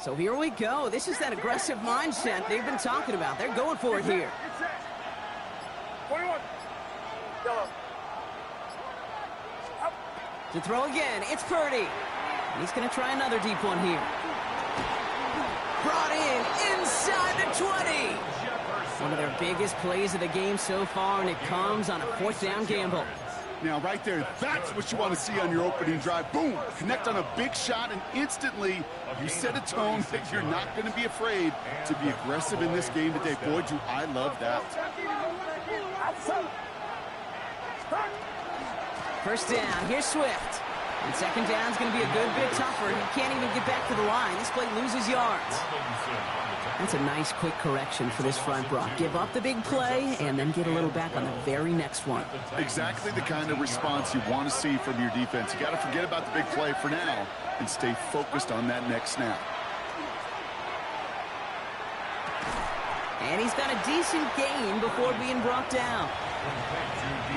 So here we go. This is that aggressive mindset they've been talking about. They're going for it here. 21. Yellow. To throw again, it's Purdy. And he's going to try another deep one here. Brought in inside the 20. One of their biggest plays of the game so far, and it comes on a 4th down gamble. Now, right there, that's what you want to see on your opening drive. Boom! Connect on a big shot, and instantly you set a tone that you're not going to be afraid to be aggressive in this game today. Boy, do I love that. First down, here's Swift. And second down's going to be a good bit tougher. He can't even get back to the line. This play loses yards. That's a nice quick correction for this front, Brock. Give up the big play and then get a little back on the very next one. Exactly the kind of response you want to see from your defense. You got to forget about the big play for now and stay focused on that next snap. And he's got a decent gain before being brought down.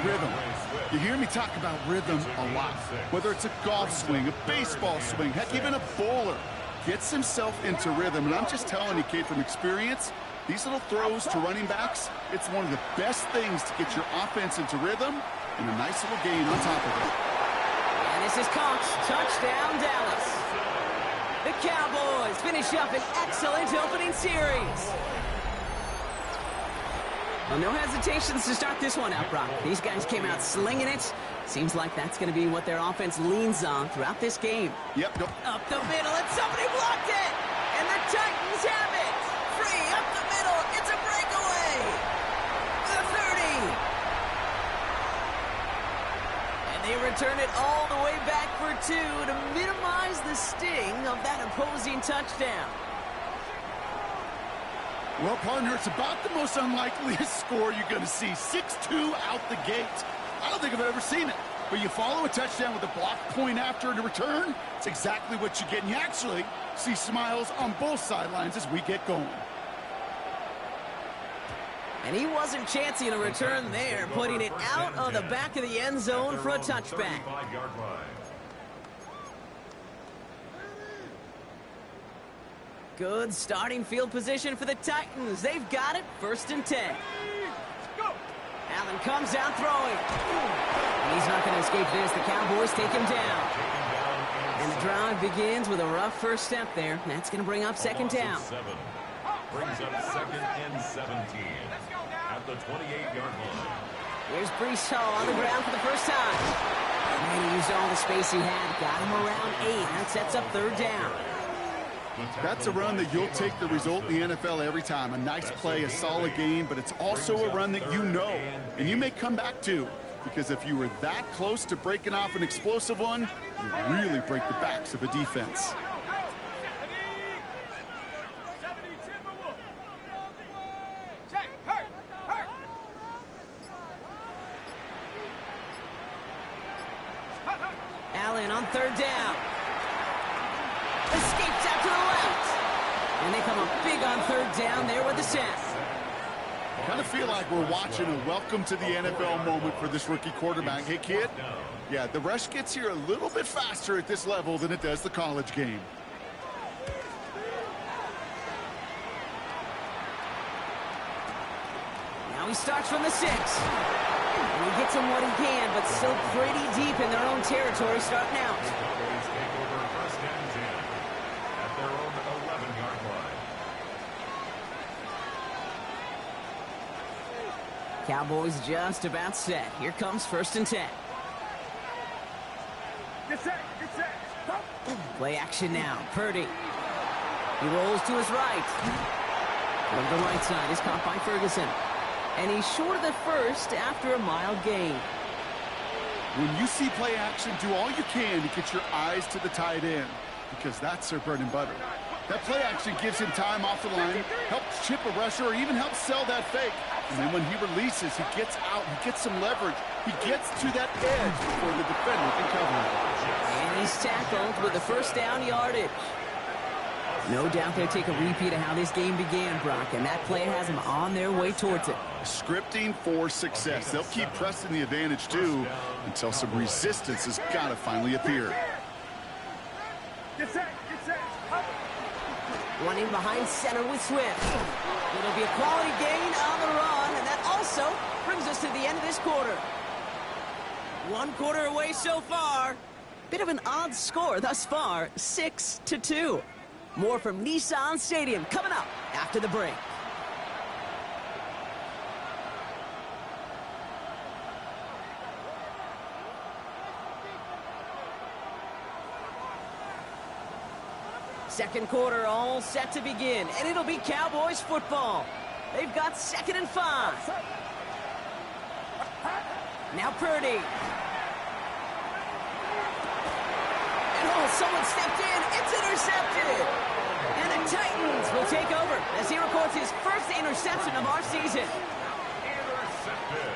Rhythm. You hear me talk about rhythm a lot. Whether it's a golf swing, a baseball swing, heck, even a bowler gets himself into rhythm. And I'm just telling you, kid, from experience, these little throws to running backs, it's one of the best things to get your offense into rhythm and a nice little gain on top of it. And this is Cox. Touchdown, Dallas. The Cowboys finish up an excellent opening series. Well, no hesitations to start this one out, Brock. These guys came out slinging it. Seems like that's going to be what their offense leans on throughout this game. Yep. Up the middle, and somebody blocked it! And the Titans have it! Free, up the middle, it's a breakaway! The 30! And they return it all the way back for 2 to minimize the sting of that opposing touchdown. Well, partner, it's about the most unlikeliest score you're going to see. 6-2 out the gate. I don't think I've ever seen it. But you follow a touchdown with a block point after and a return, it's exactly what you get. And you actually see smiles on both sidelines as we get going. And he wasn't chancing a return there, putting it out of the back of the end zone for a touchback. Good starting field position for the Titans. They've got it, 1st and 10. Allen comes out throwing. And he's not going to escape this. The Cowboys take him down. And the drive begins with a rough first step there. That's going to bring up 2nd down. Brings up 2nd and 17 at the 28-yard line. Here's Breece Hall on the ground for the first time. And he used all the space he had. Got him around 8. That sets up 3rd down. That's a run that you'll take the result in the NFL every time. A nice play, a solid game, but it's also a run that you know and you may come back to, because if you were that close to breaking off an explosive one, you really break the backs of a defense. Allen on 3rd down. Escapes out to the left. And they come up big on 3rd down there with the sack. I kind of feel like we're watching a welcome to the NFL moment for this rookie quarterback. Hey, kid, yeah, the rush gets here a little bit faster at this level than it does the college game. Now he starts from the 6. And he gets him what he can, but still pretty deep in their own territory starting out. Cowboys just about set. Here comes 1st and 10. Get set. Play action now. Purdy. He rolls to his right. On the right side is caught by Ferguson. And he's short of the 1st after a mild gain. When you see play action, do all you can to get your eyes to the tight end, because that's their bread and butter. That play action gives him time off the line, helps chip a rusher, or even helps sell that fake. And then when he releases, he gets out, he gets some leverage. He gets to that edge before the defender can cover him. And he's tackled with the 1st down yardage. No doubt they'll take a repeat of how this game began, Brock, and that play has them on their way towards it. Scripting for success. They'll keep pressing the advantage, too, until some resistance has got to finally appear. Get set. Running behind center with Swift. It'll be a quality gain on the run, and that also brings us to the end of this quarter. One quarter away so far. Bit of an odd score thus far, 6-2. More from Nissan Stadium coming up after the break. Second quarter all set to begin, and it'll be Cowboys football. They've got 2nd and 5. Now Purdy. And oh, someone stepped in. It's intercepted. And the Titans will take over as he records his first interception of our season. Intercepted.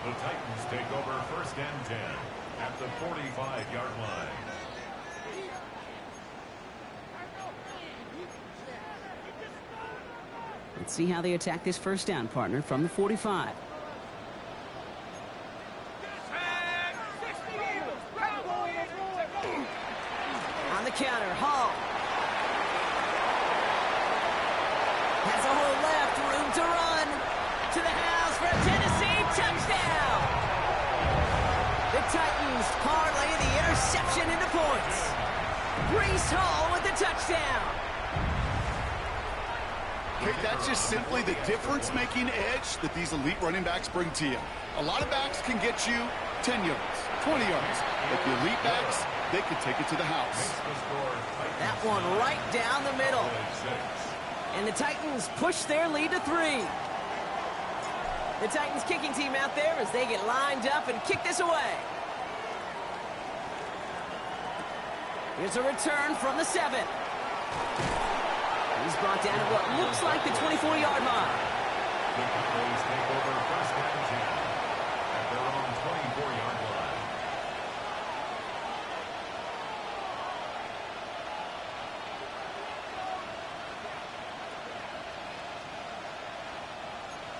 The Titans take over 1st and 10 at the 45-yard line. Let's see how they attack this first down, partner, from the 45. On the counter, Hall. Has a hole left, room to run. To the house for a Tennessee touchdown. The Titans parlay the interception into points. Breece Hall with the touchdown. Okay, that's just simply the difference-making edge that these elite running backs bring to you. A lot of backs can get you 10 yards, 20 yards. But the elite backs, they can take it to the house. That one right down the middle. And the Titans push their lead to 3. The Titans kicking team out there as they get lined up and kick this away. Here's a return from the 7. He's brought down at what looks like the 24-yard line. The Cowboys take over 1st and 10 at their own 24-yard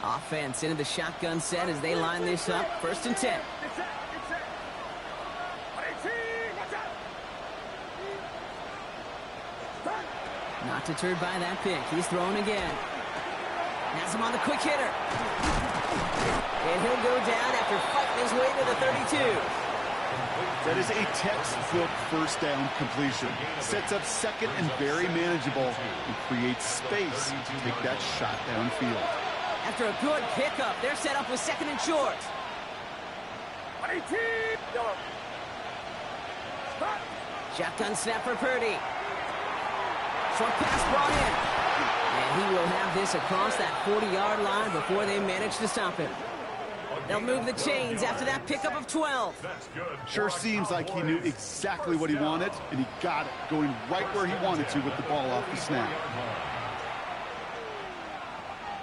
line. Offense into the shotgun set as they line this up. 1st and 10. Not deterred by that pick. He's throwing again. Has him on the quick hitter. And he'll go down after fighting his way to the 32. That is a textbook first down completion. Sets up 2nd and very manageable and creates space to take that shot downfield. After a good pickup, they're set up with 2nd and short. Shotgun snap for Purdy. Short pass brought in. And he will have this across that 40-yard line before they manage to stop him. They'll move the chains after that pickup of 12. Sure seems like he knew exactly what he wanted, and he got it, going right where he wanted to with the ball off the snap.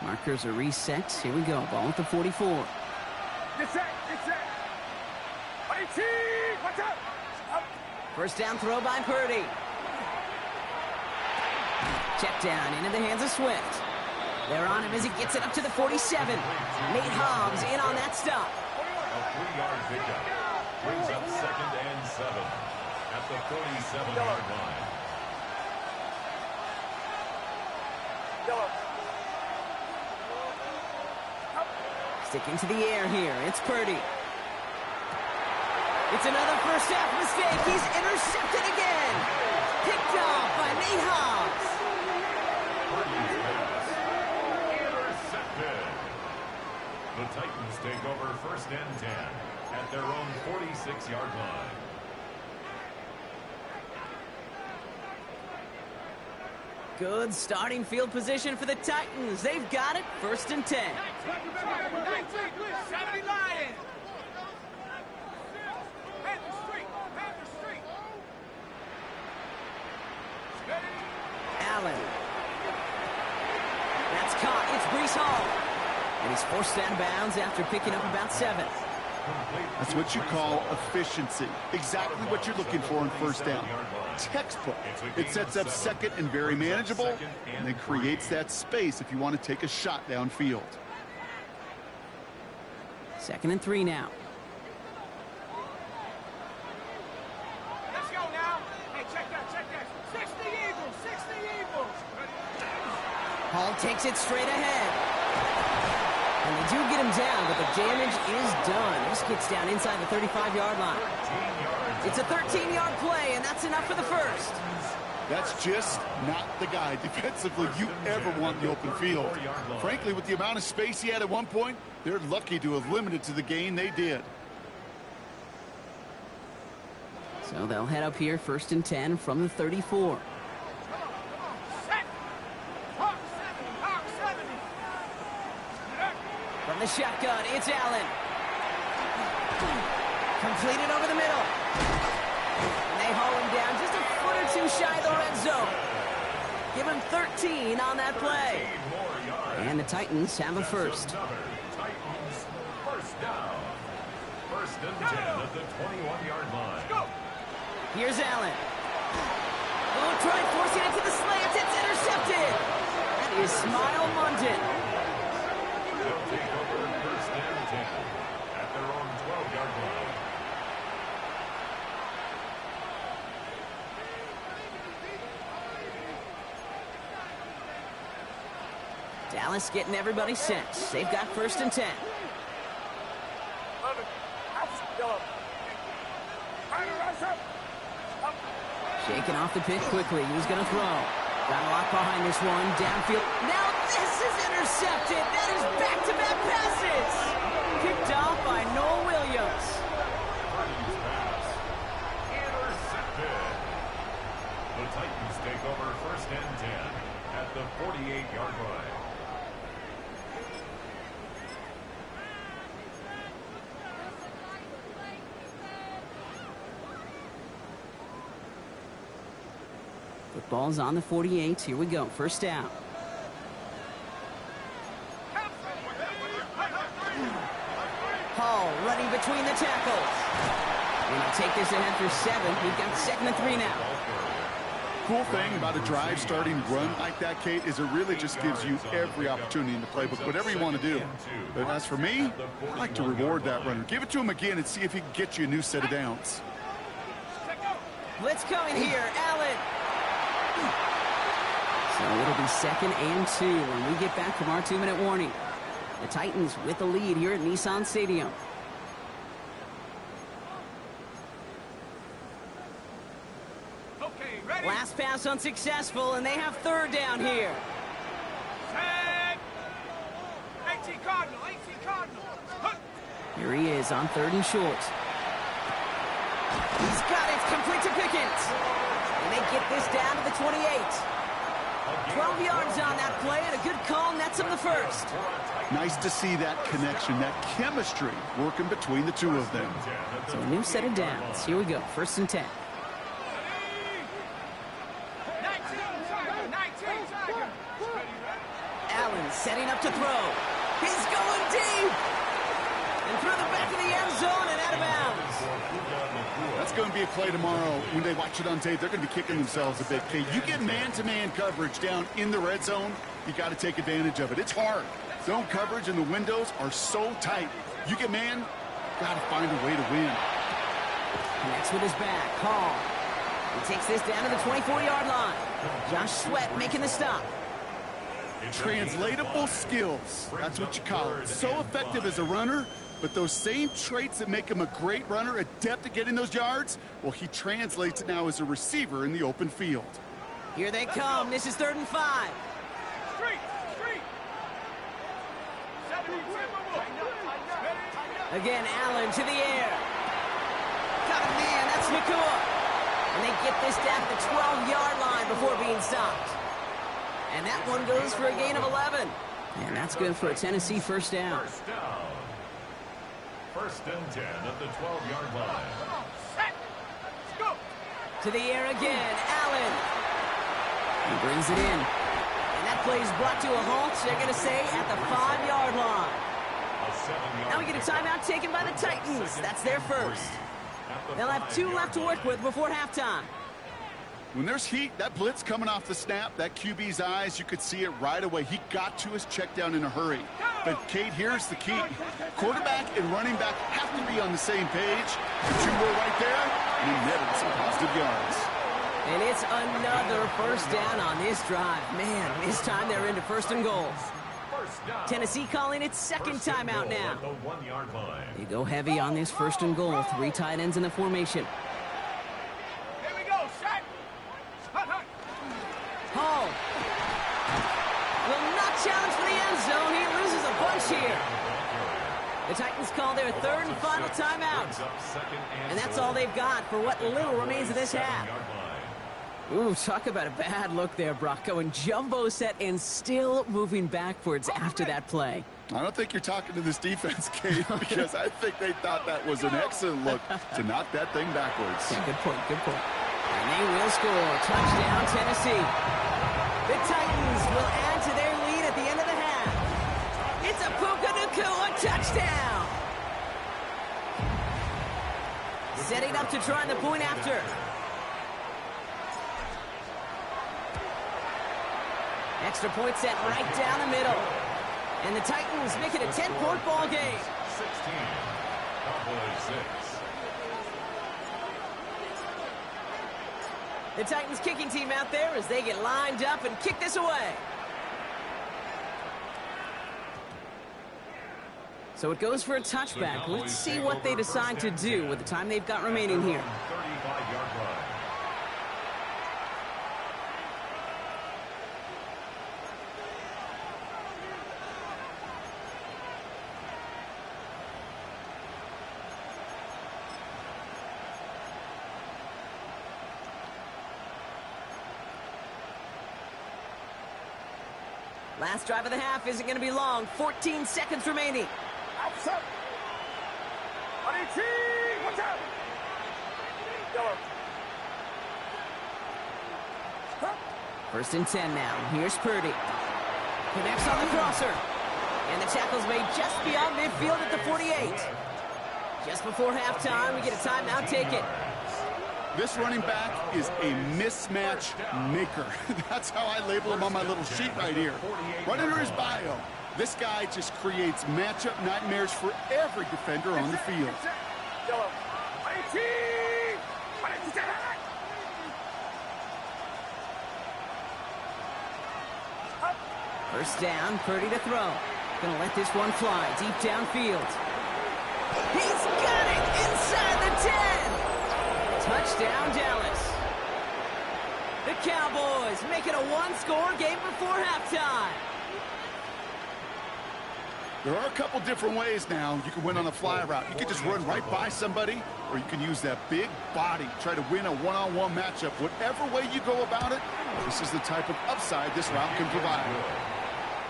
Markers are reset. Here we go. Ball at the 44. First down throw by Purdy. Check down into the hands of Swift. They're on him as he gets it up to the 47. Nate Hobbs in on that stop. A 3-yard pickup brings up 2nd and 7 at the 47-yard line. Sticking to the air here. It's Purdy. It's another first half mistake. He's intercepted again. Picked off by Nate Hobbs. Intercepted. The Titans take over 1st and 10 at their own 46-yard line. Good starting field position for the Titans. They've got it. 1st and 10. Allen. That's caught. It's Breece Hall. And he's forced out of bounds after picking up about 7. That's what you call efficiency. Exactly what you're looking for on first down. Textbook. It sets up 2nd and very manageable, and then creates that space if you want to take a shot downfield. 2nd and 3 now. Let's go now. Hey, check that, check that. 60 Eagles, 60 Eagles. Hall takes it straight ahead. And they do get him down, but the damage is done. This gets down inside the 35-yard line. It's a 13-yard play, and that's enough for the first. That's just not the guy defensively you ever want in the open field. Frankly, with the amount of space he had at one point, they're lucky to have limited to the gain they did. So they'll head up here, 1st and 10 from the 34. From the shotgun, it's Allen. Completed over the middle. And they haul him down just a foot or two shy of the red zone. Give him 13 on that play. And the Titans have a first. Titans first down. 1st and 10 at the 21-yard line. Here's Allen. Oh, trying forcing it to the slants. It's intercepted. That is Smile London. They'll take over 1st and 10 at their own 12-yard line. Dallas getting everybody set. They've got 1st and 10. Shaking off the pick quickly. He was going to throw. Got a lot behind this one. Downfield. Now this is intercepted. That is back-to-back passes. Picked off by Noel Williams. Intercepted. The Titans take over 1st and 10 at the 48-yard line. Football's on the 48. Here we go. 1st down. Hall running between the tackles. And he'll take this ahead for 7. We've got 2nd and 3 now. Cool thing about a drive starting run like that, Kate, is it really just gives you every opportunity in the playbook, whatever you want to do. But as for me, I like to reward that runner. Give it to him again and see if he can get you a new set of downs. Blitz coming here. Allen. So it'll be 2nd and 2 when we get back from our 2-minute warning. The Titans with the lead here at Nissan Stadium. Okay, ready? Last pass unsuccessful, and they have 3rd down here. Set. 18 Cardinal, 18 Cardinal. Here he is on 3rd and short. He's got it. It's complete to Pickens. And they get this down to the 28. 12 yards on that play, and a good call nets him the first. Nice to see that connection, that chemistry working between the two of them. So a new set of downs. Here we go. 1st and 10. 19 Tiger. Allen setting up to throw. He's going deep. And through the back of the end zone and out of bounds. That's going to be a play tomorrow. When they watch it on tape, they're going to be kicking themselves a bit. Okay, you get man-to-man coverage down in the red zone, you got to take advantage of it. It's hard. Zone coverage and the windows are so tight. You get man, got to find a way to win. Connects with his back. Hall. He takes this down to the 24-yard line. Josh Sweat making the stop. Translatable skills. That's what you call it. So effective as a runner, but those same traits that make him a great runner, adept at getting those yards, well, he translates it now as a receiver in the open field. Here they come. This is 3rd and 5. Street. Again, Allen to the air. Got a man. That's Nakua. And they get this down to the 12-yard line before being stopped. And that one goes for a gain of 11. And that's good for a Tennessee 1st down. 1st and 10 at the 12-yard line. Set. Let's go. To the air again. Allen. He brings it in. And that play is brought to a halt, they're going to say, at the 5-yard line. Now we get a timeout taken by the Titans. That's their first. They'll have 2 left to work with before halftime. When there's heat, that blitz coming off the snap, that QB's eyes, you could see it right away. He got to his check down in a hurry. But, Kate, here's the key. Quarterback and running back have to be on the same page. The two were right there, and he netted some positive yards. And it's another first down on this drive. Man, this time they're into first and goal. Tennessee calling its second timeout now. They go heavy on this first and goal. 3 tight ends in the formation. Here we go, set. Hut. Hall will not challenge for the end zone. He loses a bunch here. The Titans call their third and final timeout. And that's all they've got for what little remains of this half. Ooh, talk about a bad look there, Brock. Going jumbo set and still moving backwards after that play. I don't think you're talking to this defense, Kate, because I think they thought that was an excellent look to knock that thing backwards. Yeah, good point, good point. And they will score. Touchdown, Tennessee. The Titans will add to their lead at the end of the half. It's a Puka Nacua touchdown. Setting up to try the point after. Extra point set right down the middle. And the Titans make it a 10-point ball game. 16, Cowboys 6. The Titans kicking team out there as they get lined up and kick this away. So it goes for a touchback. Let's see what they decide to do with the time they've got remaining here. 35-yard line. Last drive of the half isn't going to be long. 14 seconds remaining. Outside. Watch out. First and 10 now. Here's Purdy. Connects on the crosser. And the tackle's made just beyond midfield at the 48. Just before halftime, we get a timeout. Take it. This running back is a mismatch maker. That's how I label him on my little sheet right here. Right under his bio, this guy just creates matchup nightmares for every defender on the field. First down, Purdy to throw. Gonna let this one fly deep downfield. He's got it inside the 10. Touchdown, Dallas. The Cowboys make it a one-score game before halftime. There are a couple different ways now you can win on a fly route. You can just run right by somebody, or you can use that big body, try to win a one-on-one matchup. Whatever way you go about it, this is the type of upside this route can provide.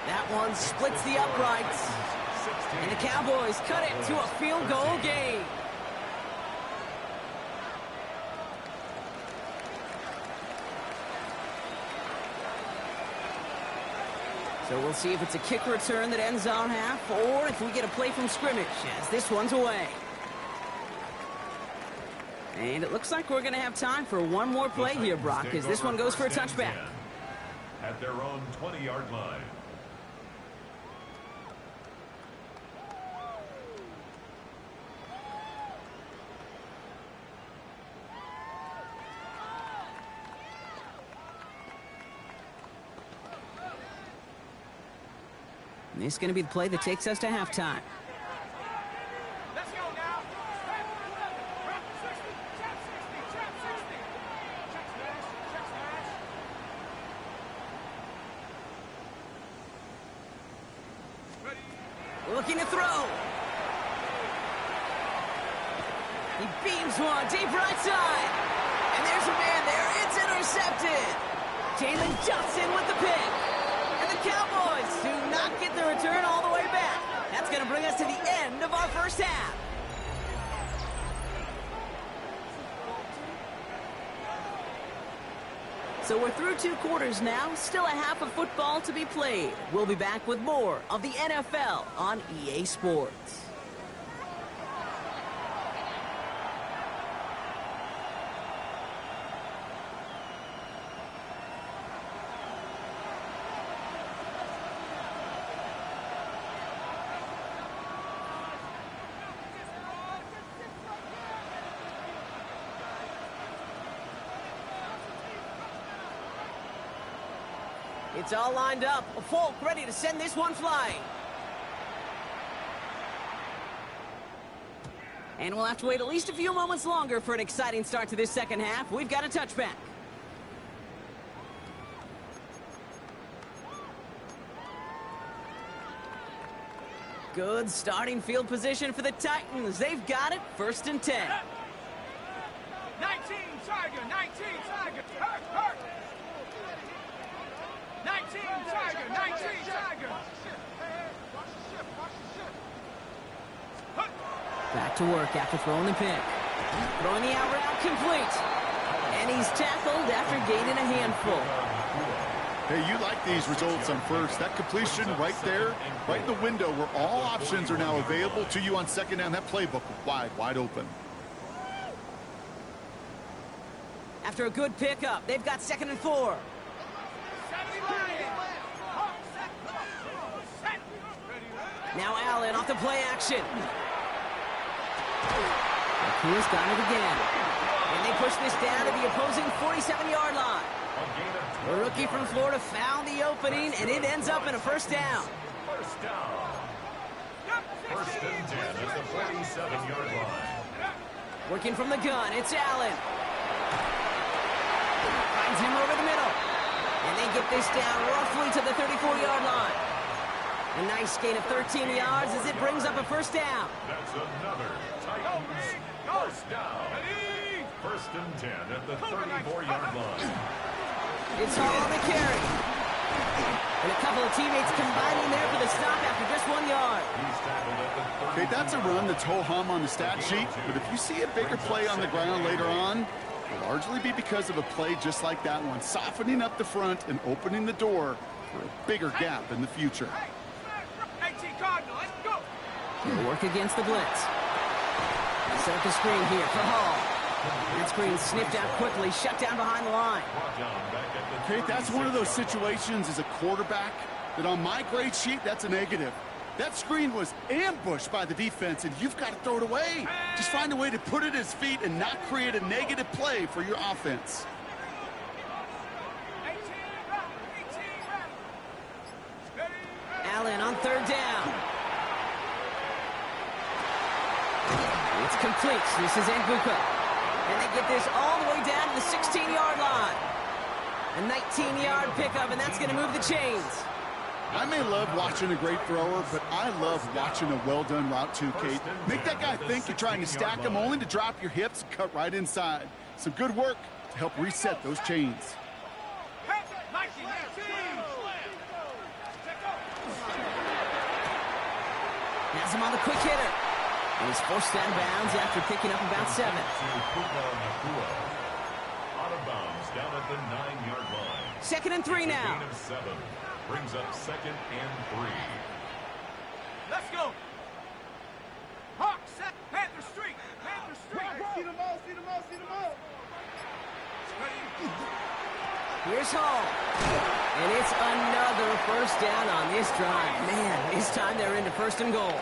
That one splits the uprights. And the Cowboys cut it to a field goal game. So we'll see if it's a kick return that ends on half, or if we get a play from scrimmage, as this one's away. And it looks like we're going to have time for one more play here, Brock, as this one goes for a touchback. At their own 20-yard line. And this is going to be the play that takes us to halftime. Let's go now. Trap 60, trap 60, trap 60. Check smash, check smash. Ready. Looking to throw. He beams one deep right side. And there's a man there. It's intercepted. Jalen Johnson with the pick. And the Cowboys do not get the return all the way back. That's going to bring us to the end of our first half. So we're through 2 quarters now. Still a half of football to be played. We'll be back with more of the NFL on EA Sports. It's all lined up. Folk ready to send this one flying. And we'll have to wait at least a few moments longer for an exciting start to this second half. We've got a touchback. Good starting field position for the Titans. They've got it, 1st and 10. 19 Tiger, 19 Tiger, hurt, hurt. 19 Tiger, 19 Tiger. Back to work after throwing the pick. Throwing the out route complete. And he's tackled after gaining a handful. Hey, you like these results on first. That completion right there, right in the window where all options are now available to you on second down. That playbook wide open. After a good pickup, they've got 2nd and 4. Now Allen off the play action. He's got it again. And they push this down to the opposing 47-yard line. The rookie from Florida found the opening, and it ends up in a 1st down. First down. 1st and 10 at the 47-yard line. Working from the gun, it's Allen. Finds him over the middle. And they get this down roughly to the 34-yard line. A nice gain of 13 yards as it brings up a 1st down. That's another Titans 1st down. 1st and 10 at the 34-yard line. It's all on the carry. And a couple of teammates combining there for the stop after just 1 yard. He's tackled at the 30. Okay, that's a run that's ho-hum on the stat sheet, but if you see a bigger play on the ground later on, it'll largely be because of a play just like that one, softening up the front and opening the door for a bigger gap in the future. 18 Cardinal, let's go. He'll work against the blitz. Set up the screen here for Hall. That screen sniffed out quickly, shut down behind the line. Okay, that's one of those situations as a quarterback that on my grade sheet, that's a negative. That screen was ambushed by the defense, and you've got to throw it away. Just find a way to put it at his feet and not create a negative play for your offense. 18 Allen on 3rd down. It's complete. This is Nguka. And they get this all the way down to the 16-yard line. A 19-yard pickup, and that's going to move the chains. I may love watching a great thrower, but I love watching a well-done route too, Kate. Make that guy think you're trying to stack him only to drop your hips and cut right inside. Some good work to help reset those chains. Has him on the quick hitter. And he's forced out of bounds after picking up about 7. Out of bounds down at the 9-yard line. 2nd and 3 now. Gain of 7 brings up 2nd and 3. Let's go. Hawk, set, Panther Street. Panther Street. See them all, see them all, see them all. Here's Hall. And it's another 1st down on this drive. Man, this time they're into 1st and goal.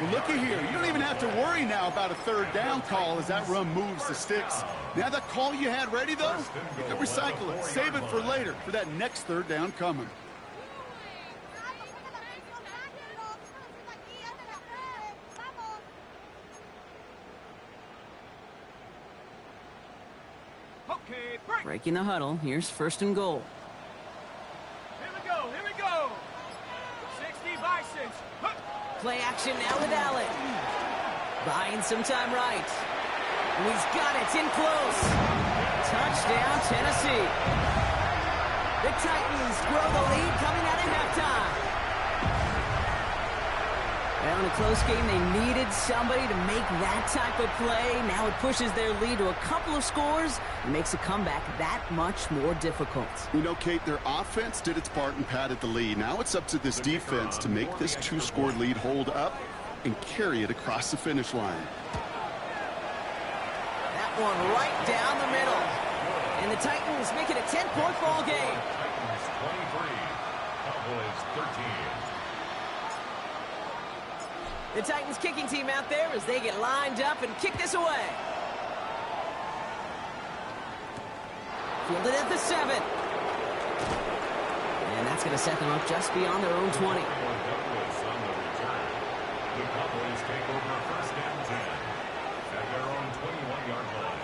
Well, looky here. You don't even have to worry now about a 3rd down call as that run moves the sticks. Now that call you had ready, though, you can recycle it. Save it for later for that next 3rd down coming. Okay, break. Breaking the huddle. Here's 1st and goal. Here we go, here we go. 60 Bisons. Huh. Play action now with Allen. Buying some time right. And he's got it in close. Touchdown, Tennessee. The Titans grow the lead coming out of halftime. Well, in a close game, they needed somebody to make that type of play. Now it pushes their lead to a couple of scores and makes a comeback that much more difficult. You know, Kate, their offense did its part and padded the lead. Now it's up to this defense to make this 2-score lead hold up and carry it across the finish line. That one right down the middle. And the Titans make it a 10-point ball game. Titans 23, Cowboys 13. The Titans kicking team out there as they get lined up and kick this away. Fielded at the 7. And that's going to set them up just beyond their own 20. The Cowboys take over first and 10 at their own 21-yard line.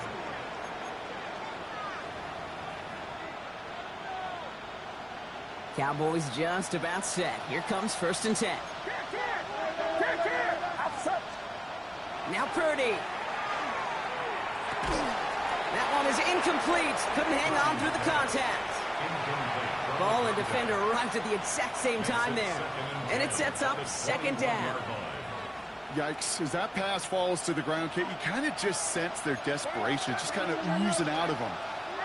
Cowboys just about set. Here comes first and 10. Now Purdy. That one is incomplete. Couldn't hang on through the contact. Ball and defender arrived at the exact same time there. And it sets up second down. Yikes, as that pass falls to the ground, Kate, you kind of just sense their desperation, just kind of oozing out of them.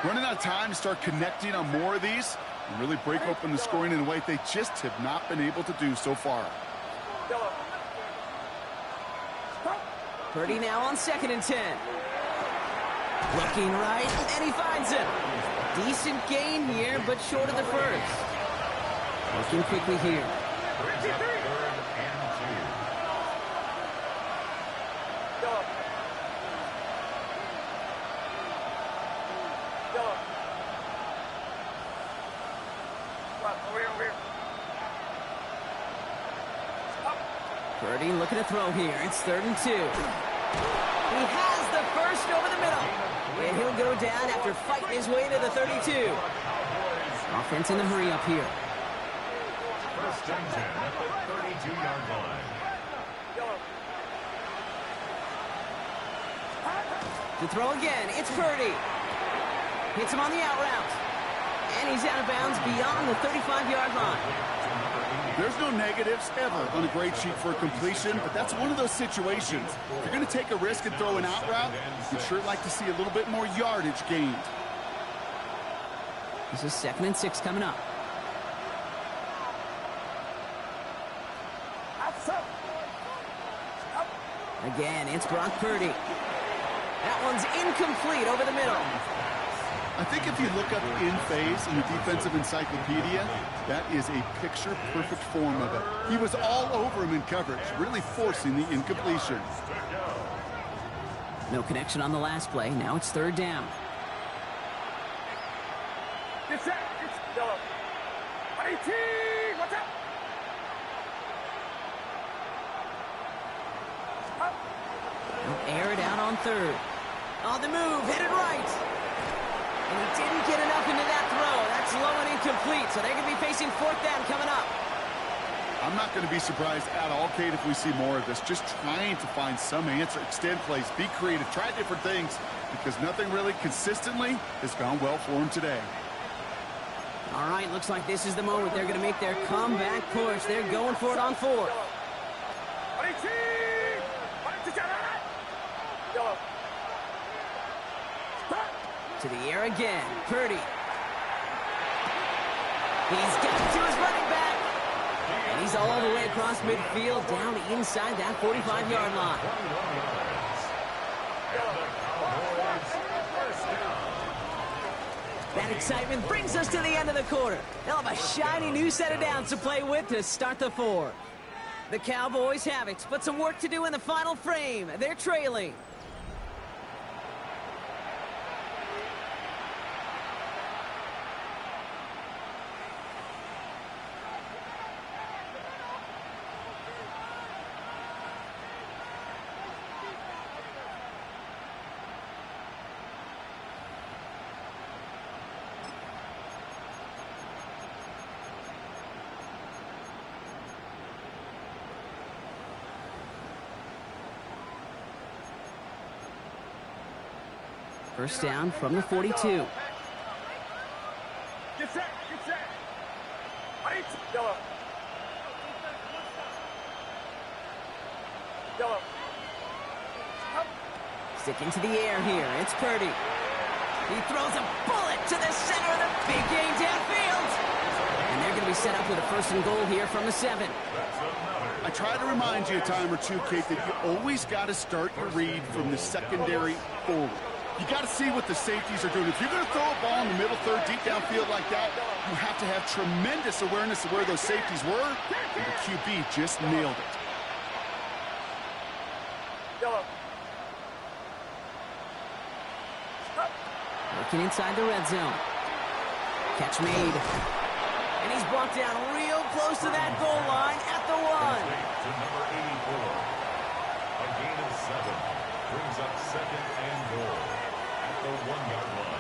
Running out of time to start connecting on more of these and really break open the scoring in a way they just have not been able to do so far. Purdy now on second and 10. Looking right, and he finds him. Decent gain here, but short of the first. Looking quickly here. Purdy looking to throw here. It's third and 2. He has the first over the middle. And he'll go down after fighting his way to the 32. Offense in the hurry up here. First and 10 at the 32-yard line. To throw again, it's Purdy. Hits him on the out route. And he's out of bounds beyond the 35-yard line. There's no negatives ever on a grade sheet for a completion, but that's one of those situations. If you're going to take a risk and throw an out route, you'd sure like to see a little bit more yardage gained. This is second and 6 coming up. Again, it's Brock Purdy. That one's incomplete over the middle. I think if you look up in phase in the defensive encyclopedia, that is a picture-perfect form of it. He was all over him in coverage, really forcing the incompletion. No connection on the last play. Now it's third down. Get set. It's yellow. 18. What's up? He'll air it out on third. On the move, headed right. And he didn't get enough into that throw. That's low and incomplete, so they're going to be facing fourth down coming up. I'm not going to be surprised at all, Kate, if we see more of this. Just trying to find some answer, extend plays, be creative, try different things, because nothing really consistently has gone well for him today. All right, looks like this is the moment they're going to make their comeback push. They're going for it on fourth. 18. Yellow. To the air again, Purdy. He's got it to his running back. And he's all the way across midfield, down inside that 45-yard line. That excitement brings us to the end of the quarter. They'll have a shiny new set of downs to play with to start the fourth. The Cowboys have it, but some work to do in the final frame. They're trailing. First down from the 42. Get set. Get set. Yellow. Yellow. Sticking to the air here. It's Purdy. He throws a bullet to the center of the big game downfield. And they're going to be set up with a first and goal here from the 7. I try to remind you a time or two, Kate, that you always got to start your read from the secondary forward. You got to see what the safeties are doing. If you're going to throw a ball in the middle third, deep downfield like that, you have to have tremendous awareness of where those safeties were, and the QB just nailed it. Yellow. Working inside the red zone. Catch made. And he's brought down real close to that goal line at the 1. To number 84. A gain of 7 brings up second and goal at the 1-yard line.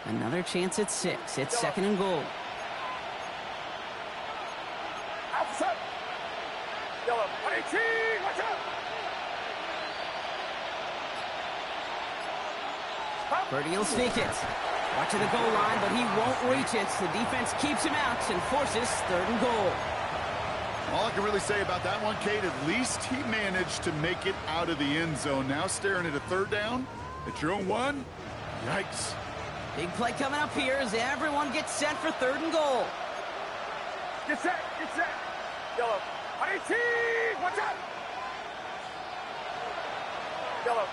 Another chance at 6. It's second and goal. Outside. Yellow. 18. Watch out. Purdy will sneak it. Watch the goal line, but he won't reach it. The defense keeps him out and forces third and goal. All I can really say about that one, Kate, at least he managed to make it out of the end zone. Now staring at a third down at your own 1. Yikes. Big play coming up here as everyone gets set for third and goal. Get set. Get set. Yellow. 18. Watch out. Yellow.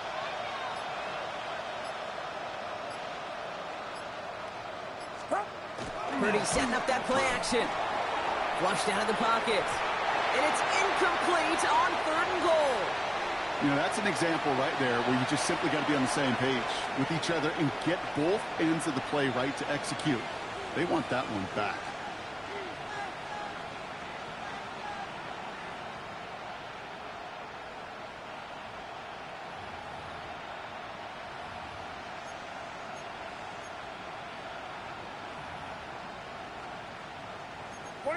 Purdy setting up that play action. Flushed out of the pocket. And it's incomplete on third and goal. You know, that's an example right there where you just simply got to be on the same page with each other and get both ends of the play right to execute. They want that one back.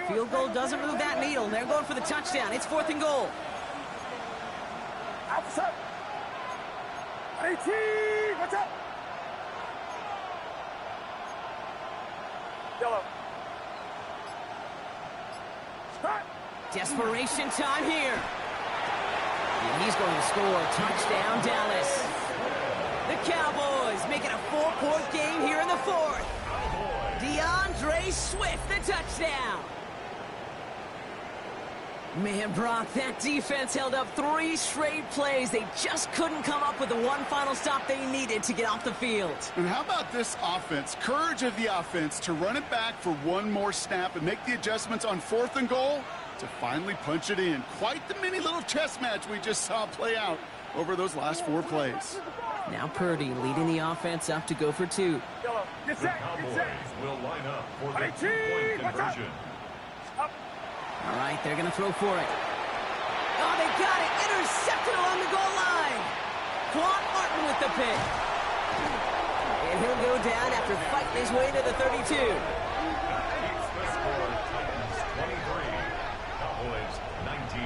Field goal doesn't move that needle. They're going for the touchdown. It's fourth and goal. Outside. 18. Watch out. Yellow. Start. Desperation time here. And he's going to score. Touchdown, Dallas. The Cowboys making a 4-point game here in the 4th. DeAndre Swift, the touchdown. Man, Brock, that defense held up 3 straight plays. They just couldn't come up with the one final stop they needed to get off the field. And how about this offense? Courage of the offense to run it back for one more snap and make the adjustments on fourth and goal to finally punch it in. Quite the mini little chess match we just saw play out over those last 4 plays. Now Purdy leading the offense up to go for 2. Yellow. Get The set. Get Cowboys set. will line up for the 18. 2-point Watch out. conversion. Up. All right, they're going to throw for it. Oh, they got it. Intercepted along the goal line. Quan Martin with the pick. And he'll go down after fighting his way to the 32. Keeps the score Titans 23, Cowboys 19.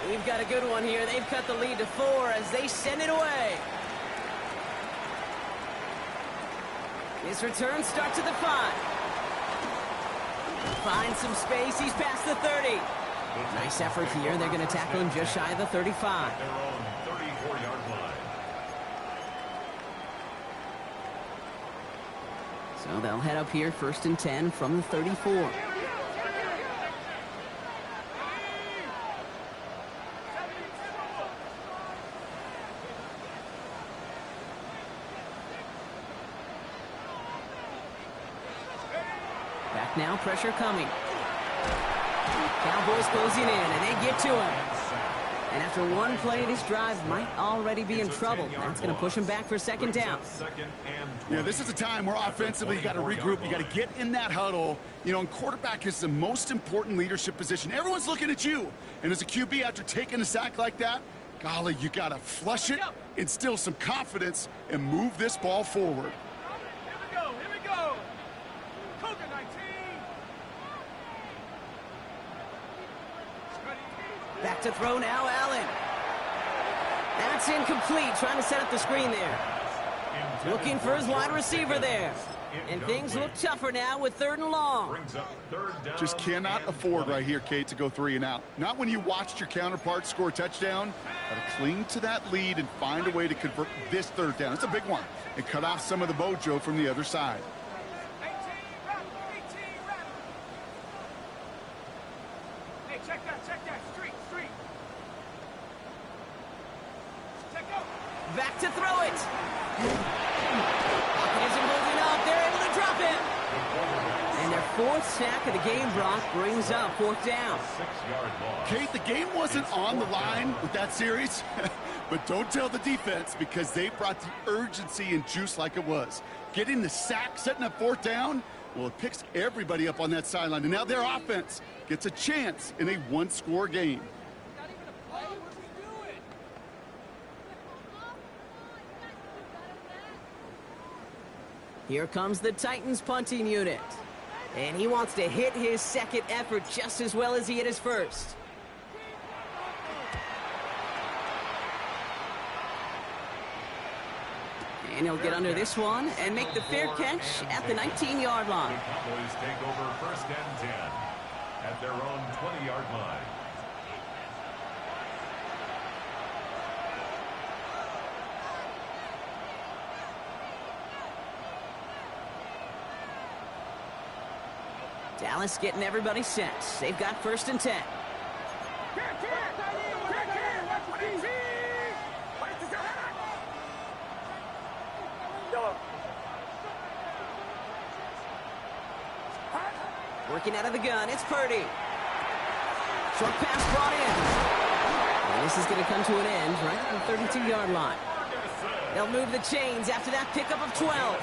We've got a good one here. They've cut the lead to 4 as they send it away. His return starts at the 5. Finds some space. He's past the 30. Nice effort here. They're going to tackle him just shy of the 35. Their own 34-yard line. So they'll head up here, 1st and 10 from the 34. Back now, pressure coming. Cowboys closing in, and they get to him. And after one play, this drive might already be in trouble. That's going to push him back for 2nd down. Yeah, this is a time where offensively you got to regroup. You got to get in that huddle. You know, and quarterback is the most important leadership position. Everyone's looking at you. And as a QB, after taking a sack like that, golly, you got to flush it, instill some confidence, and move this ball forward. Here we go. Here we go. Cougar 19. Back to throw now, Allen. That's incomplete, trying to set up the screen there. Looking for his wide receiver there. And things look tougher now with 3rd and long. Just cannot afford right here, Kate, to go 3 and out. Not when you watched your counterpart score a touchdown. Got to cling to that lead and find a way to convert this 3rd down. It's a big one. And cut off some of the mojo from the other side. 18 rep. 18 rep. Hey, check that. Check that. Street. Street. Check out. Back to throw it. Pocket isn't holding up. fourth sack of the game, Brock, brings up fourth down. 6-yard loss. Kate, the game wasn't on the line with that series, but don't tell the defense because they brought the urgency and juice like it was. Getting the sack, setting up fourth down, well, it picks everybody up on that sideline, and now their offense gets a chance in a one-score game. Not even a play. What's he doing? Here comes the Titans punting unit. And he wants to hit his second effort just as well as he hit his first. And he'll get under this one and make the fair catch at the 19-yard line. The Cowboys take over first and 10 at their own 20-yard line. Dallas getting everybody set. They've got first and 10. Working out of the gun, it's Purdy. Short pass brought in. And this is going to come to an end right at the 32-yard line. They'll move the chains after that pickup of 12.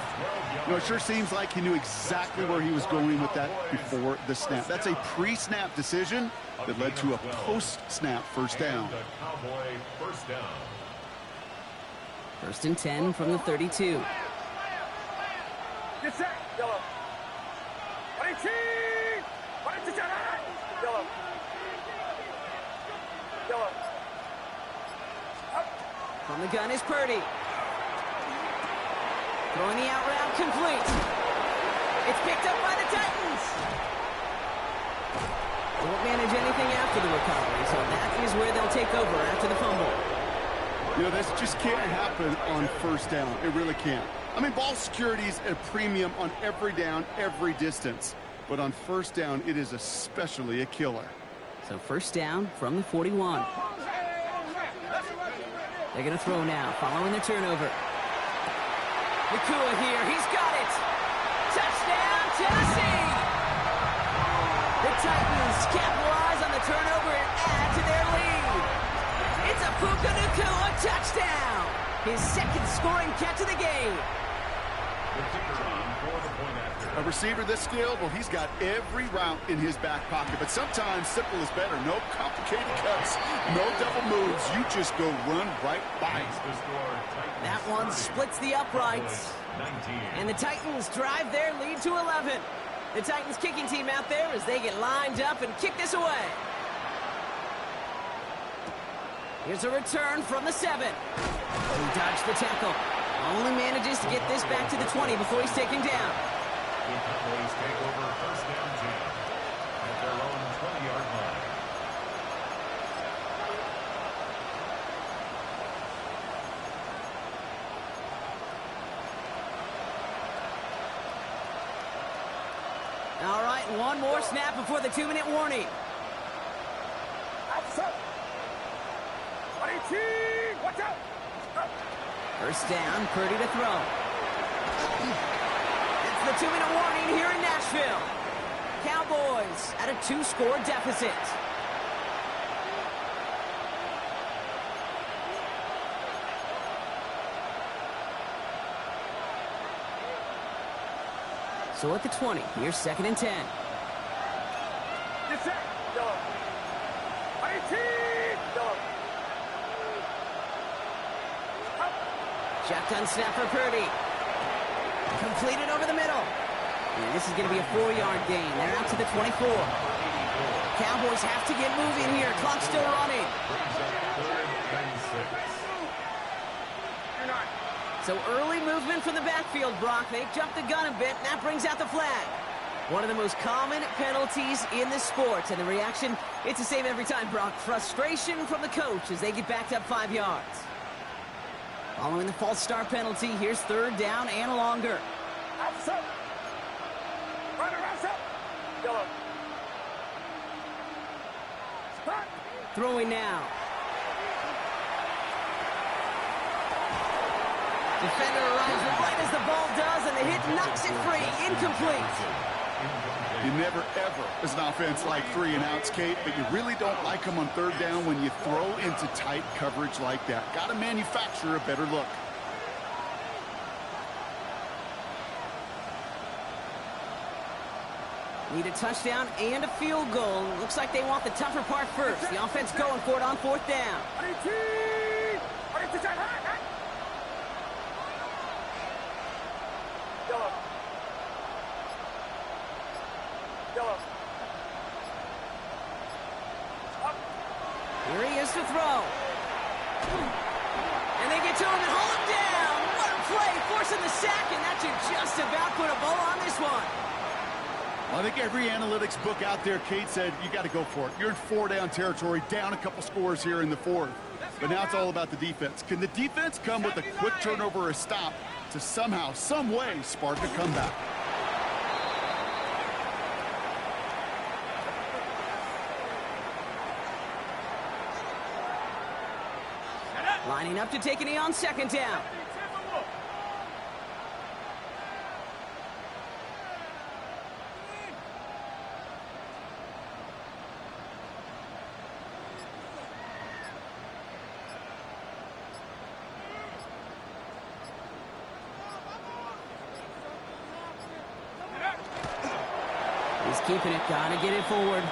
You know, it sure seems like he knew exactly where he was going with that before the snap. That's a pre-snap decision that led to a post-snap first down. And a Cowboy first down. First and 10 from the 32. Get set. Yellow. Yellow. Yellow. From the gun is Purdy. Throwing the out route complete. It's picked up by the Titans. Won't manage anything after the recovery, so that is where they'll take over after the fumble. You know, this just can't happen on first down. It really can't. I mean, ball security is at a premium on every down, every distance. But on first down, it is especially a killer. So first down from the 41. They're going to throw now, following the turnover. Nakua here, he's got it! Touchdown, Tennessee! The Titans capitalize on the turnover and add to their lead. It's a Puka Nakua touchdown! His second scoring catch of the game. The kicker on for the point after. A receiver this skilled, well, he's got every route in his back pocket. But sometimes simple is better. No complicated cuts, no double moves. You just go run right by it. The score, Titans That one 30, splits the uprights. 19. And the Titans drive their lead to 11. The Titans kicking team out there as they get lined up and kick this away. Here's a return from the 7. He dodged the tackle. Only manages to get this back to the 20 before he's taken down. The Cowboys take over first down 10 at their own 20-yard line. All right, one more snap before the 2-minute warning. Watch out. First down, Purdy to throw. It's the 2-minute warning here in Nashville. Cowboys at a 2-score deficit. So at the 20, here's second and 10. Get set. Yellow. 18. Yellow. Shotgun snap for Purdy. Completed over the middle. And this is going to be a 4-yard gain. They're out to the 24. Cowboys have to get moving here. Clock's still running. Brings up 3rd and 6. You're not. So early movement from the backfield, Brock. They've jumped the gun a bit, and that brings out the flag. One of the most common penalties in the sport. And the reaction, it's the same every time, Brock. Frustration from the coach as they get backed up 5 yards. Following the false start penalty, here's 3rd down and longer. Outside. Right around set. Yellow. Spot. Throwing now. Defender arrives right as the ball does, and the hit knocks it free. Incomplete. You never, ever, as an offense, like 3 and outs, Kate, but you really don't like them on third down when you throw into tight coverage like that. Got to manufacture a better look. Need a touchdown and a field goal. Looks like they want the tougher part first. The offense going for it on 4th down. Here he is to throw. And they get to him and hold him down. What a play, forcing the sack, and that should just about put a bow on this one. Well, I think every analytics book out there, Kate, said you got to go for it. You're in 4-down territory, down a couple scores here in the 4th. But now it's all about the defense. Can the defense come with a quick turnover or a stop to somehow, some way, spark a comeback? Lining up to take a knee on 2nd down. He's keeping it. Gotta get it forward.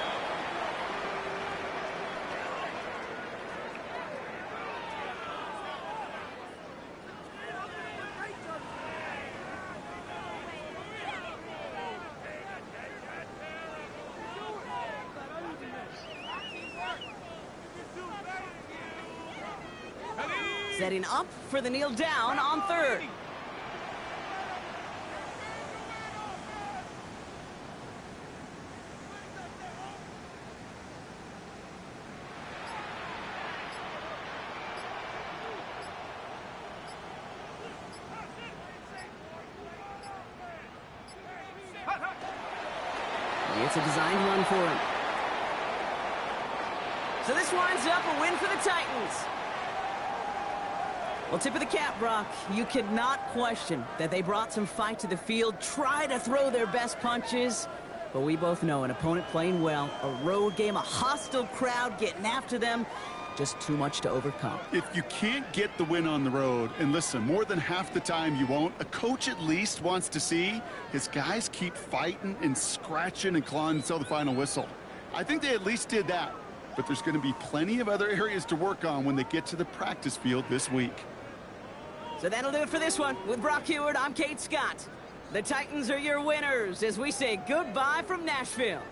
Setting up for the kneel down on 3rd. It's a designed run for him. So this winds up a win for the Titans. Well, tip of the cap, Brock. You could not question that they brought some fight to the field, try to throw their best punches. But we both know an opponent playing well, a road game, a hostile crowd getting after them, just too much to overcome. If you can't get the win on the road, and listen, more than half the time you won't, a coach at least wants to see his guys keep fighting and scratching and clawing until the final whistle. I think they at least did that. But there's going to be plenty of other areas to work on when they get to the practice field this week. So that'll do it for this one. With Brock Huard, I'm Kate Scott. The Titans are your winners as we say goodbye from Nashville.